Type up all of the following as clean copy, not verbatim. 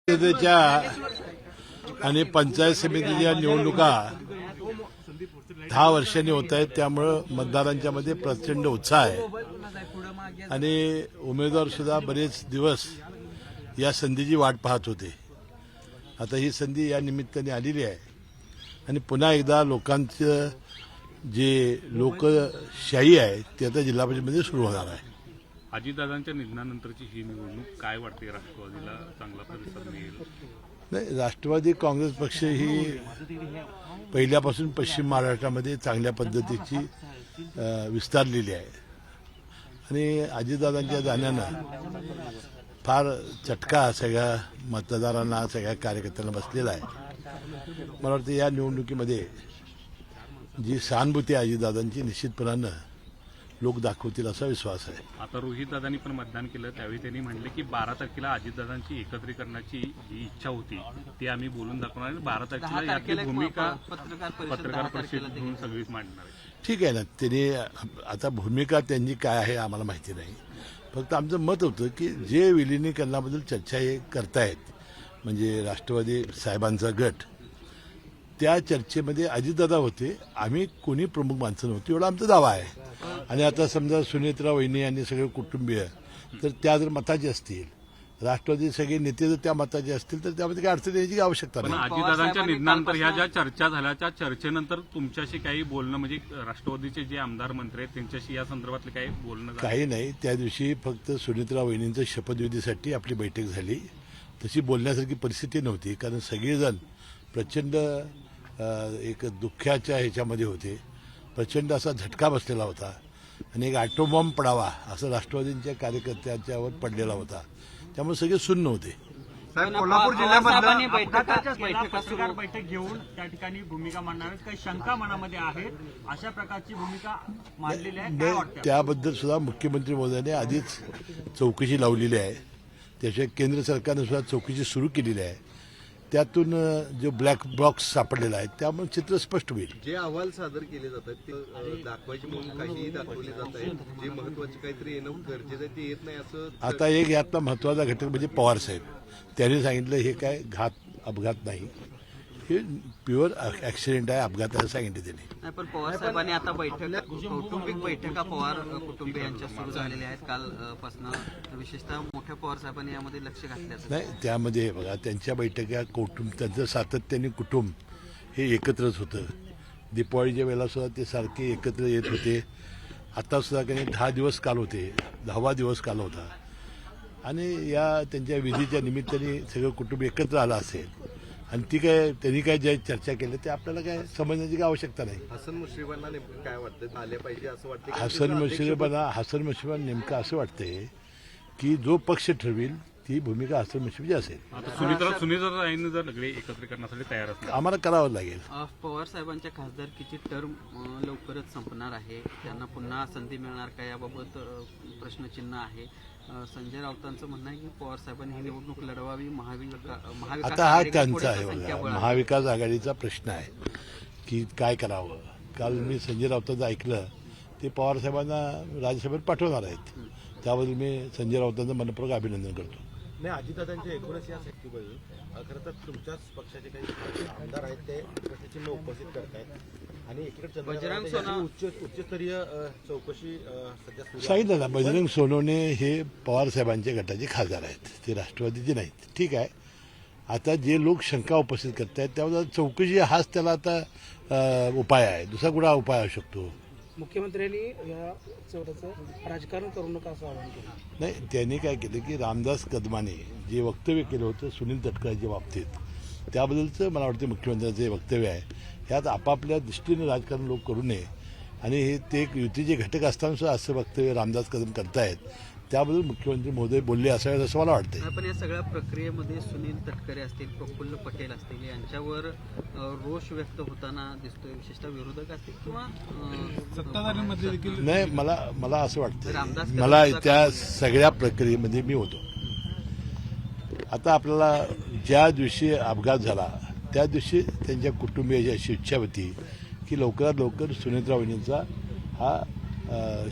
त्याच्या आणि पंचायत समितीच्या निवडणुका 10 वर्षांनी होत आहेत, त्यामुळं मतदारांच्या मध्ये प्रचंड उत्साह आहे आणि उमेदवार सुद्धा बरेच दिवस या संधीची वाट पाहत होते. आता ही संधी या निमित्ताने आलेली आहे आणि पुन्हा एकदा लोकांचं जे लोकशाही आहे ते आता जिल्हा परिषदेमध्ये सुरू होणार आहे. अजितदादांच्या निधनानंतरची ही निवडणूक काय वाटते? राष्ट्रवादीला चांगला प्रतिसाद मिळेल? नाही, राष्ट्रवादी काँग्रेस पक्ष ही पहिल्यापासून पश्चिम महाराष्ट्रामध्ये चांगल्या पद्धतीची विस्तारलेली आहे आणि अजितदादांच्या जाण्यानं फार चटका सगळ्या मतदारांना, सगळ्या कार्यकर्त्यांना बसलेला आहे. मला वाटतं या निवडणुकीमध्ये जी सहानुभूती आहे अजितदादांची निश्चितपणानं लोक दाखवतील असा विश्वास आहे. आता रोहितदादांनी पण मतदान केलं, त्यावेळी त्यांनी म्हणले की 12 तारखेला अजितदादांची एकत्रीकरणाची जी इच्छा होती ती आम्ही बोलून दाखवणार आणि 12 तारखेला याची भूमिका पत्रकार परिषद घेऊन सगळीच मांडणार आहे. ठीक आहे ना, त्यांनी आता भूमिका त्यांची काय आहे आम्हाला माहिती नाही. फक्त आमचं मत होतं की जे विलिनीकरणाबद्दल चर्चा हे करतायत म्हणजे राष्ट्रवादी साहेबांचा गट, त्या चर्चेमध्ये अजितदादा होते, आम्ही कोणी प्रमुख माणसं नव्हती एवढा आमचा दावा आहे. आणि आता समजा सुनेत्रा वहिनी आणि सगळे कुटुंबीय तर त्या जर मताचे असतील, राष्ट्रवादी सगळे नेते जर त्या मताचे असतील तर त्यामध्ये काही अडचण यायची आवश्यकता पण नाही. अजितदादांच्या निधनानंतर ह्या ज्या चर्चा झाल्या त्या चर्चेनंतर तुमच्याशी काही बोलणं म्हणजे राष्ट्रवादीचे जे आमदार मंत्री आहेत त्यांच्याशी या संदर्भातले काही बोलणं झालं? काही नाही, त्या दिवशी फक्त सुनेत्रा वहिनींचं शपथविधीसाठी आपली बैठक झाली. तशी बोलण्यासारखी परिस्थिती नव्हती कारण सगळेजण प्रचंड एक दुःखाच्या ह्याच्यामध्ये होते. प्रचंड असा झटका बसलेला होता आणि एक ॲटोबॉम्ब पडावा असं राष्ट्रवादींच्या कार्यकर्त्यांच्यावर पडलेला होता. त्यामुळे सगळे सुन्न होते. साहेब, कोल्हापूर जिल्ह्यामधल्या पत्रकार बैठक घेऊन त्या ठिकाणी भूमिका मांडणार काही शंका मनामध्ये आहेत, अशा प्रकारची भूमिका मांडलेली आहे, काय वाटतं? त्याबद्दल सुद्धा मुख्यमंत्री महोदयांनी आधीच चौकशी लावलेली आहे. त्याशिवाय केंद्र सरकारने सुद्धा चौकशी सुरू केलेली आहे. त्यातून जो ब्लॅक बॉक्स सापडलेला आहे त्यामुळे चित्र स्पष्ट होईल. जे अहवाल सादर केले जातात ते दाखवायची म्हणून काहीही दाखवले जात आहेत, जे महत्वाचे काहीतरी येणं गरजेचं आहे ते येत नाही असं. आता एक यातला महत्वाचा घटक म्हणजे पवार साहेब, त्यांनी सांगितलं हे काय अपघात नाही, हे प्युअर ऍक्सिडेंट आहे, अपघात आहे सांगितलं त्यांनी. नाही, पण पवार साहेबांनी आता कौटुंबिक बैठका पवार कुटुंबियांच्या सुरू झालेल्या आहेत कालपासून. विशेषतः मोठ्या पवार साहेबांनी यामध्ये लक्ष घातल्याचं नाही. त्यामध्ये बघा त्यांच्या बैठका त्यांचं सातत्याने कुटुंब हे एकत्रच होतं. दीपावळीच्या वेळेला सुद्धा ते सारखे एकत्र येत होते. आता सुद्धा काही 10 दिवस काल होते, 10वा दिवस काल होता आणि या त्यांच्या विधीच्या निमित्ताने सगळं कुटुंब एकत्र आलं असेल आणि त्यांनी काय ज्या चर्चा केल्या ते आपल्याला काय समजण्याची काय आवश्यकता नाही. हसन मुश्रीफांना नेमकं काय वाटतं, आले पाहिजे असं वाटतं? हसन मुश्रीफांना नेमकं असं वाटतंय की जो पक्ष ठरवेल ती भूमिका हसन मुश्रीफची असेल. आता सुनीताताईंनी जर सगळे एकत्रीकरणासाठी तयार असतील आम्हाला करावं लागेल. पवार साहेबांच्या खासदारकीची टर्म लवकरच संपणार आहे, त्यांना पुन्हा संधी मिळणार का याबाबत प्रश्नचिन्ह आहे. संजय राऊतांचं म्हणणं आहे की पवार साहेबांनी ही निवडणूक लढवावी. आता हा त्यांचा आहे बघा, महाविकास आघाडीचा प्रश्न आहे की काय करावं. काल मी संजय राऊतांचं ऐकलं ते पवार साहेबांना राज्यसभेत पाठवणार आहेत. त्याबद्दल मी संजय राऊतांचं मनपूर्वक अभिनंदन करतो. नाही, अजितदादांच्या 19 या शक्तीबद्दल खरं तर तुमच्याच पक्षाचे काही आमदार आहेत ते प्रश्नचिन्ह उपस्थित करतायत आणि एकीकडे उच्चस्तरीय चौकशी सध्या सुरू आहे. सांगितलं ना, बजरंग सोनवणे हे पवार साहेबांच्या गटाचे खासदार आहेत, ते राष्ट्रवादीचे नाहीत. ठीक आहे, आता जे लोक शंका उपस्थित करतायत त्याबद्दल चौकशी हाच त्याला आता उपाय आहे, दुसरा कुठला उपाय असू शकतो. मुख्यमंत्र्यांनी या चौथ्याचं राजकारण करू नका असं आवाहन केलं. नाही, त्यांनी काय केलं की रामदास कदमाने जे वक्तव्य केलं होतं सुनील तटकरेच्या बाबतीत, त्याबद्दलचं मला वाटतं मुख्यमंत्र्यांचं जे वक्तव्य आहे ह्यात आपापल्या दृष्टीने राजकारण लोक करू नये आणि हे ते एक युतीचे घटक असताना सुद्धा असं वक्तव्य रामदास कदम करतायत, त्याबद्दल मुख्यमंत्री महोदय बोलले असावेत असं मला वाटतंय. पण या सगळ्या प्रक्रियेमध्ये सुनील तटकरे असतील, प्रफुल्ल पटेल असतील यांच्यावर रोष व्यक्त होताना दिसतोय, विशेषतः विरोधक असतील किंवा सत्ताधाऱ्यांमध्ये देखील. नाही, मला असं वाटतं, मला त्या सगळ्या प्रक्रियेमध्ये मी होतो. आता आपल्याला ज्या दिवशी अपघात झाला त्या दिवशी त्यांच्या कुटुंबियाची अशी इच्छा होती की लवकरात लवकर सुनेत्रा वहिनींचा हा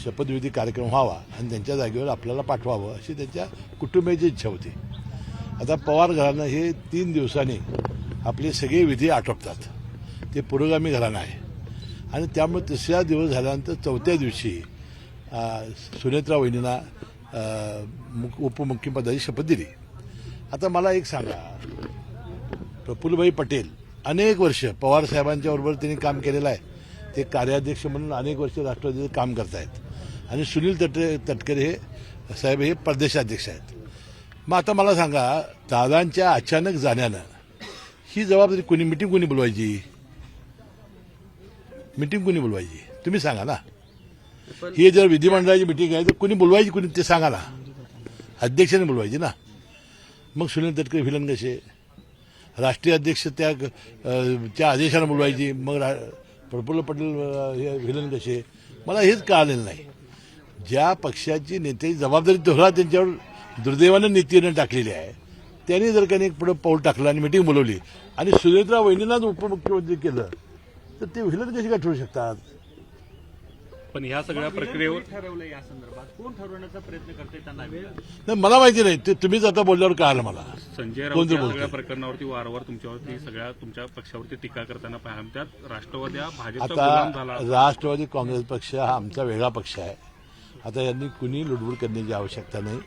शपथविधी कार्यक्रम व्हावा आणि त्यांच्या जागेवर आपल्याला पाठवावं अशी त्यांच्या कुटुंबियाची इच्छा होती. आता पवार घराणं हे 3 दिवसांनी आपले सगळे विधी आटोपतात. ते पुरोगामी घराणं आहे आणि त्यामुळे 3रा दिवस झाल्यानंतर 4थ्या दिवशी सुनेत्रा वहिनींना उपमुख्यमंत्रीपदाची शपथ दिली. आता मला एक सांगा, प्रफुल्लभाई पटेल अनेक वर्ष पवार साहेबांच्या बरोबर त्यांनी काम केलेलं आहे. ते कार्याध्यक्ष म्हणून अनेक वर्ष राष्ट्रवादीचं काम करतायत आणि सुनील तटकरे हे साहेब हे प्रदेशाध्यक्ष आहेत. मग आता मला सांगा, दादांच्या अचानक जाण्यानं ही जबाबदारी कोणी मिटिंग बोलवायची? मिटिंग कोणी बोलवायची तुम्ही सांगा ना. ही जर विधिमंडळाची मिटिंग आहे तर कोणी बोलवायची, कोणी ते सांगा ना. अध्यक्षाने बोलवायची ना. मग सुनील तटकरे व्हिलन कसे? राष्ट्रीय अध्यक्ष त्या आदेशानं बोलवायची. मग प्रफुल्ल पटेल हे व्हिलन कसे? मला हेच कळालेलं नाही. ज्या पक्षाची नेत्याची जबाबदारी दोहरा त्यांच्यावर दुर्दैवानं नीतीनं टाकलेली आहे, त्यांनी जर काही पुढे पाऊल टाकलं आणि मिटिंग बोलवली आणि सुनेत्रा वहिनींनाच उपमुख्यमंत्री केलं तर ते व्हिलन कसे काय ठरवू शकतात? पण ह्या सगळ्या प्रक्रियेवर ठरवलं या संदर्भात कोण ठरवण्याचा प्रयत्न करते त्यांना नाही, मला माहिती नाही. ते तुम्हीच आता बोलल्यावर कळालं मला. संजय कोण राऊत ते या बोलतंय? सगळ्या प्रकरणावरती वारंवार तुमच्या पक्षावरती टीका करताना पाहायला त्यात राष्ट्रवादी हा भाजपचा गुलाम झाला. आता राष्ट्रवादी काँग्रेस पक्ष हा आमचा वेगळा पक्ष आहे. आता यांनी कुणी लुडबुड करण्याची आवश्यकता नाही.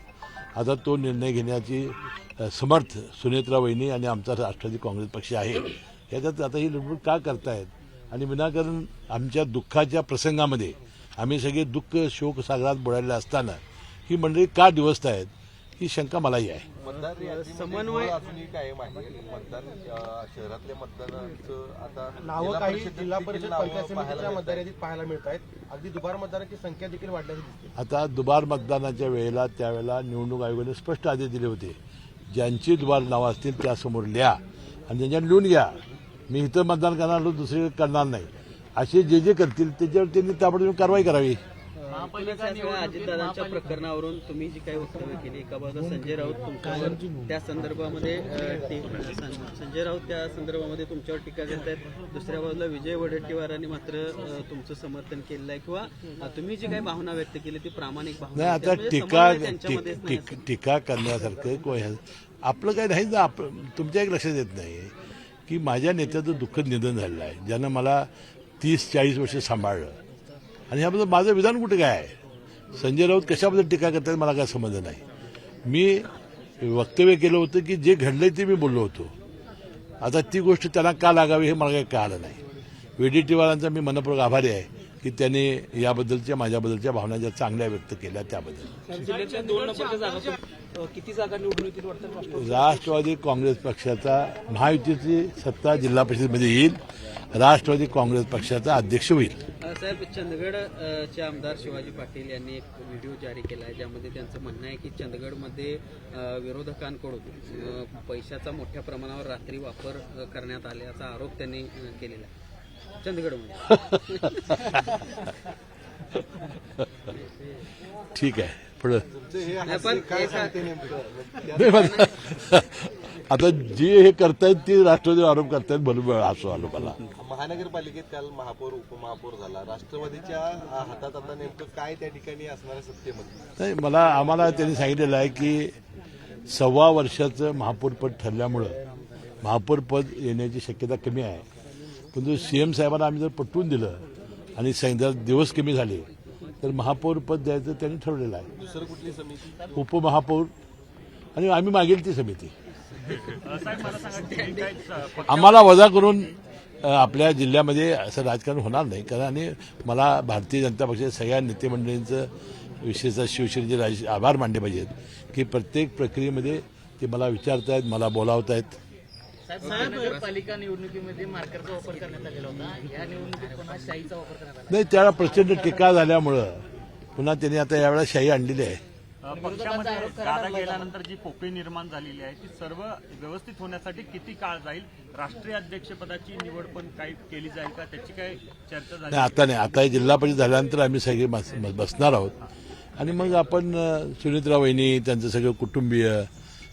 आता तो निर्णय घेण्याची समर्थ सुनेत्रा वहिनी आणि आमचा राष्ट्रवादी काँग्रेस पक्ष आहे. याच्यात आता ही लुडबुड का करतायत? आणि विनाकारण आमच्या दुःखाच्या प्रसंगामध्ये आम्ही सगळे दुःख शोक सागरात बुडालेले असताना ही मंडळी का डिवचत आहेत ही शंका मलाही आहे. समन्वय अजूनही कायम आहे. मतदान शहरातल्या मतदानाचं आता नावं काही जिल्हा परिषद पंचायत समितीच्या मतदार यादीत पाहायला मिळत आहेत. अगदी दुबार मतदारांची संख्या देखील वाढल्याची दिसते. आता दुबार मतदानाच्या वेळेला त्यावेळेला निवडणूक आयोगाने स्पष्ट आदेश दिले होते, ज्यांची दुबार नावं असतील त्यासमोर लिहा आणि त्यांच्यावर लिहून घ्या. मी इथं मतदान करणार दुसरीकडे करणार नाही. असे जे करतील त्याच्यावर त्यांनी ताबडतोब कारवाई करावी. अजितदादांच्या प्रकरणावरून तुम्ही जी काही वक्तव्य केली, एका बाजूला संजय राऊत तुमच्यावर त्या संदर्भामध्ये तुमच्यावर टीका करत आहेत, दुसऱ्या बाजूला विजय वडेट्टीवारांनी मात्र तुमचं समर्थन केलेलं आहे किंवा तुम्ही जी काही भावना व्यक्त केली ती प्रामाणिक भावना नाही. आता टीका करण्यासारखं आपलं काय नाही ना. तुमच्या एक लक्षात येत नाही की माझ्या नेत्याचं दुःखद निधन झालेलं आहे, ज्यानं मला 30-40 वर्ष सांभाळलं. आणि ह्याबद्दल माझं विधान कुठे काय आहे? संजय राऊत कशाबद्दल टीका करतात मला काय समजलं नाही. मी वक्तव्य केलं होतं की जे घडलंय ते मी बोललो होतो. आता ती गोष्ट त्यांना का लागावी हे मला काही कळालं नाही. वडेट्टीवारांचा मी मनपूर्वक आभारी आहे की त्यांनी याबद्दलच्या माझ्याबद्दलच्या भावना ज्या चांगल्या व्यक्त केल्या त्याबद्दल. किती जागा निवडून येतील वाटतं? राष्ट्रवादी काँग्रेस पक्षाचा महायुतीची सत्ता जिल्हा परिषदेमध्ये येईल. राष्ट्रवादी काँग्रेस पक्षाचा अध्यक्ष होईल. साहेब, चंदगडचे आमदार शिवाजी पाटील यांनी एक व्हिडिओ जारी केला आहे, ज्यामध्ये त्यांचं म्हणणं आहे की चंदगडमध्ये विरोधकांकडून पैशाचा मोठ्या प्रमाणावर रात्री वापर करण्यात आल्याचा आरोप त्यांनी केलेला आहे चंदगडमध्ये. ठीक आहे, पुढं पण आता जे हे करतायत ते राष्ट्रवादी आरोप करतायत बरोबर असं आलो मला. महानगरपालिकेत काल महापौर उपमहापौर झाला. राष्ट्रवादीच्या हातात आता नेमकं काय त्या ठिकाणी असणाऱ्या सत्तेमध्ये? नाही, आम्हाला त्यांनी सांगितलेलं आहे की 1.25 वर्षाचं महापौरपद ठरल्यामुळं महापौरपद येण्याची शक्यता कमी आहे. पण सीएम साहेबांना आम्ही जर पटवून दिलं आणि जर दिवस कमी झाले तर महापौर पद द्यायचं त्यांनी ठरवलेलं आहे. दुसरं कुठली समिती? उपमहापौर आणि आम्ही मागेल ती समिती. आम्हाला वजा करून आपल्या जिल्ह्यामध्ये असं राजकारण होणार नाही. कारण आणि मला भारतीय जनता पक्षाच्या सगळ्या नेते मंडळींचं विशेषतः शिवसेनेचे आभार मानले पाहिजेत की प्रत्येक प्रक्रियेमध्ये ते मला विचारतायत, मला बोलावतायत. नगरपालिका निवडणुकीमध्ये मार्करचा वापर करण्यात आलेला होता. या निवडणुकीत पुन्हा शाईचा वापर करण्यात आला. नाही, त्याला प्रचंड टीका झाल्यामुळं पुन्हा त्यांनी आता यावेळेला शाई आणलेली आहे. पक्षामध्ये दादा गेल्यानंतर जी पोकळी निर्माण झालेली आहे ती सर्व व्यवस्थित होण्यासाठी किती काळ जाईल? राष्ट्रीय अध्यक्षपदाची निवड पण काही केली जाईल का? त्याची काही चर्चा झाली? नाही, आता नाही. आता जिल्हा परिषद झाल्यानंतर आम्ही सगळे बसणार आहोत आणि मग आपण सुनेत्रा वहिनी, त्यांचं सगळं कुटुंबीय,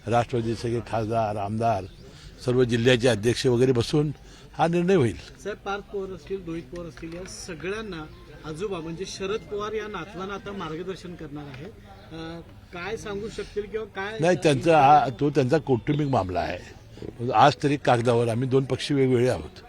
राष्ट्रवादी सगळे खासदार, आमदार, सर्व जिल्ह्याचे अध्यक्ष वगैरे बसून हा निर्णय होईल. साहेब, पार्थ पवार असतील, रोहित पवार असतील, या सगळ्यांना आजोबा म्हणजे शरद पवार या नातवांना आता मार्गदर्शन करणार आहे. काय सांगू शकतील किंवा काय नाही तो त्यांचा कौटुंबिक मामला आहे. आज तरी कागदावर आम्ही दोन पक्ष वेगवेगळे आहोत.